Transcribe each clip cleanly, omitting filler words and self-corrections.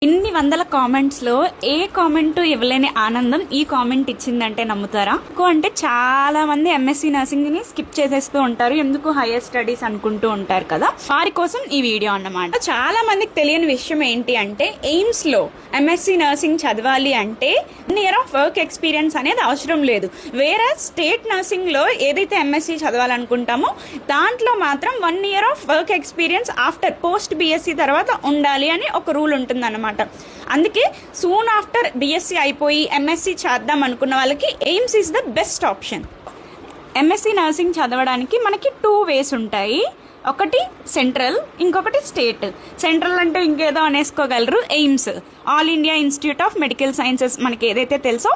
ఇన్ని వందల కామెంట్స్ లో ఏ కామెంట్ ఇవ్వలేని ఆనందం ఈ కామెంట్ ఇచ్చిందంటే నమ్ముతారా? అంటే చాలా మంది ఎంఎస్సీ నర్సింగ్ ని స్కిప్ చేసేస్తూ ఉంటారు, ఎందుకు హైయర్ స్టడీస్ అనుకుంటూ ఉంటారు కదా, వారి కోసం ఈ వీడియో అన్నమాట. చాలా మందికి తెలియని విషయం ఏంటి అంటే, ఎయిమ్స్ లో ఎంఎస్సీ నర్సింగ్ చదవాలి అంటే 1 year ఆఫ్ వర్క్ ఎక్స్పీరియన్స్ అనేది అవసరం లేదు. వేరే స్టేట్ నర్సింగ్ లో ఏదైతే ఎంఎస్సీ చదవాలనుకుంటామో దాంట్లో మాత్రం 1 year of work experience after post BSc తర్వాత ఉండాలి అని ఒక రూల్ ఉంటుంది అన్నమాట. అందుకే సూన్ ఆఫ్టర్ బిఎస్సీ అయిపోయి ఎంఎస్సీ చేద్దాం అనుకున్న వాళ్ళకి AIIMS is the best option. MSc nursing చదవడానికి మనకి 2 ways ఉంటాయి. ఒకటి సెంట్రల్, ఇంకొకటి స్టేట్. సెంట్రల్ అంటే ఇంకేదో అనేసుకోగలరు, AIIMS all India institute of medical sciences మనకి ఏదైతే తెలుసో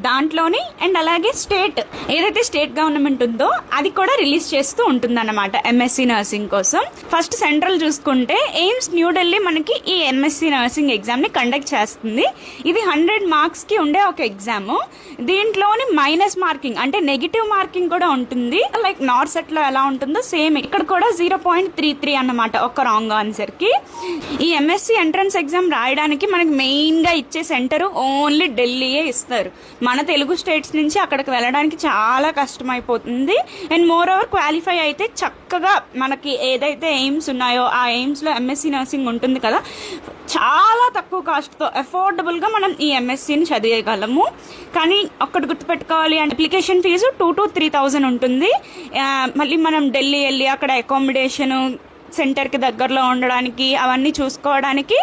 దాంట్లోని, అండ్ అలాగే స్టేట్ ఏదైతే స్టేట్ గవర్నమెంట్ ఉందో అది కూడా రిలీజ్ చేస్తూ ఉంటుంది అన్నమాట ఎంఎస్సీ నర్సింగ్ కోసం. ఫస్ట్ సెంట్రల్ చూసుకుంటే ఎయిమ్స్ న్యూఢిల్లీ మనకి ఈ ఎంఎస్సీ నర్సింగ్ ఎగ్జామ్ ని కండక్ట్ చేస్తుంది. ఇది 100 marks కి ఉండే ఒక ఎగ్జామ్. దీంట్లోని మైనస్ మార్కింగ్ అంటే నెగిటివ్ మార్కింగ్ కూడా ఉంటుంది. లైక్ నార్త్ సెట్ లో ఎలా ఉంటుందో సేమ్ ఇక్కడ కూడా 0.33 అన్నమాట ఒక రాంగ్ ఆన్సర్ కి. ఈ ఎంఎస్సీ ఎంట్రన్స్ ఎగ్జామ్ రాయడానికి మనకి మెయిన్ గా ఇచ్చే సెంటర్ ఓన్లీ ఢిల్లీయే ఇస్తారు. మన తెలుగు స్టేట్స్ నుంచి అక్కడికి వెళ్ళడానికి చాలా కష్టం అయిపోతుంది. అండ్ మోర్ ఓవర్ క్వాలిఫై అయితే చక్కగా మనకి ఏదైతే ఎయిమ్స్ ఉన్నాయో ఆ ఎయిమ్స్ లో ఎంఎస్సీ నర్సింగ్ ఉంటుంది కదా, చాలా తక్కువ కాస్ట్ తో అఫోర్డబుల్ గా మనం ఈ ఎంఎస్సీని చదివేయగలము. కానీ ఒక్కటి గుర్తుపెట్టుకోవాలి అంటే అప్లికేషన్ ఫీజు 2,000 to 3,000 ఉంటుంది. మళ్ళీ మనం ఢిల్లీ వెళ్ళి అక్కడ అకామిడేషన్ సెంటర్ కి దగ్గరలో ఉండడానికి అవన్నీ చూసుకోవడానికి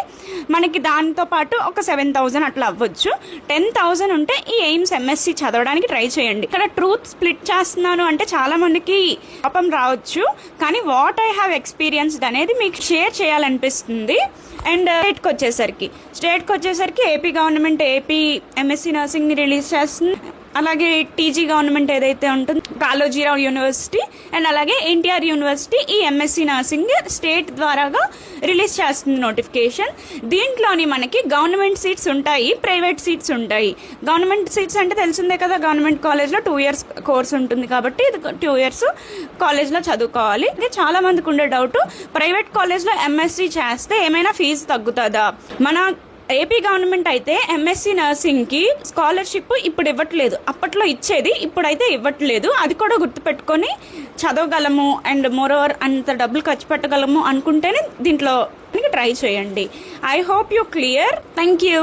మనకి దాంతో పాటు ఒక 7,000 అట్లా అవ్వచ్చు. 10,000 ఉంటే ఈ ఎయిమ్స్ ఎంఎస్సీ చదవడానికి ట్రై చేయండి. ఇక్కడ ట్రూత్ స్ప్లిట్ చేస్తున్నాను అంటే చాలా మందికి పాపం రావచ్చు, కానీ వాట్ ఐ హ్యావ్ ఎక్స్పీరియన్స్డ్ అనేది మీకు షేర్ చేయాలనిపిస్తుంది. అండ్ స్టేట్కి వచ్చేసరికి AP government AP MSc nursing ని రిలీజ్ చేస్తుంది. అలాగే టీజీ గవర్నమెంట్ ఏదైతే ఉంటుందో కాళోజీరావు యూనివర్సిటీ అండ్ అలాగే ఎన్టీఆర్ యూనివర్సిటీ ఈ ఎంఎస్సీ నర్సింగ్ స్టేట్ ద్వారాగా రిలీజ్ చేస్తుంది నోటిఫికేషన్. దీంట్లోని మనకి గవర్నమెంట్ సీట్స్ ఉంటాయి, ప్రైవేట్ సీట్స్ ఉంటాయి. గవర్నమెంట్ సీట్స్ అంటే తెలిసిందే కదా, గవర్నమెంట్ కాలేజ్లో 2 years కోర్స్ ఉంటుంది కాబట్టి ఇది 2 years కాలేజ్లో చదువుకోవాలి. ఇది చాలా మందికి ఉండే డౌట్, ప్రైవేట్ కాలేజ్లో ఎంఎస్సీ చేస్తే ఏమైనా ఫీజు తగ్గుతుందా? మన ఏపీ గవర్నమెంట్ అయితే ఎంఎస్సీ నర్సింగ్ కి స్కాలర్షిప్ ఇప్పుడు ఇవ్వట్లేదు, అప్పట్లో ఇచ్చేది, ఇప్పుడైతే ఇవ్వట్లేదు. అది కూడా గుర్తుపెట్టుకొని చదవగలము అండ్ మోర్ ఓవర్ అంత డబ్బులు ఖర్చు పెట్టగలము అనుకుంటేనే దీంట్లో ట్రై చేయండి. I hope you clear. Thank you.